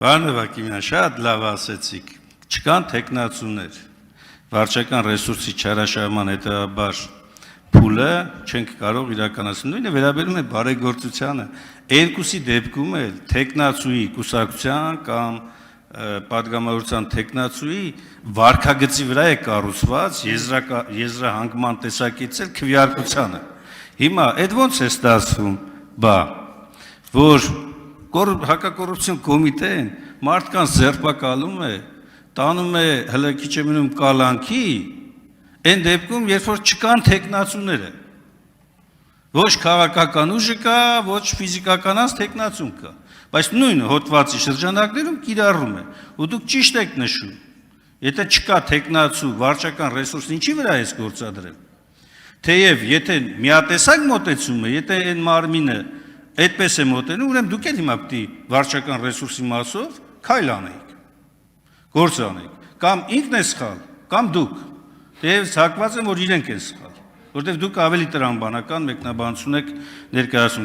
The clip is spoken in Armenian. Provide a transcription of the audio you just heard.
Պարոն Հովհաննիսյան, շատ լավ ասեցիք, չկան թեկնածուներ, վարչական ռեսուրսի չարաշահման հետևաբար փուլը չենք կարող իրականացնել, նույնը վերաբերում է բարեգործությանը, երկուսի դեպքում էլ թեկնածուի կուսակցության կամ պատգամավորության թեկնածուի վարքագծի վրա է կառուցված եզրահանգման տեսակետից էլ քվեարկությանը, հիմա այդ ոնց է ստացվում, որ հակակոռուպցիոն կոմիտեն մարդկանց ձերբակալում է, տանում է հələ քիչ է մնում կալանքի, այն դեպքում, երբ որ չկան թեկնածուները, ոչ քաղաքական ուժը կա, ոչ ֆիզիկական անձ թեկնածուն կա, բայց նույն հոդվածի շրջանակներում կիրառում է, ու դուք ճիշտ եք նշում, եթե չկա թեկնածու վարչական ռեսուրսն ինչի վրա է գործադրել, թեև եթե միատեսակ մոտեցում է, եթե այն մարմինը այդպես է մոտենում, ուրեմն դուք էլ հիմա պիտի վարչական ռեսուրսի մասով քայլ անեիք, գործ անեիք, կամ ինքն է սխալ, կամ դուք, թեև հակված եմ, որ իրենք են սխալ, որտեղ դուք ավելի տրամաբանական մեկնաբանություն եք ներկայացնում։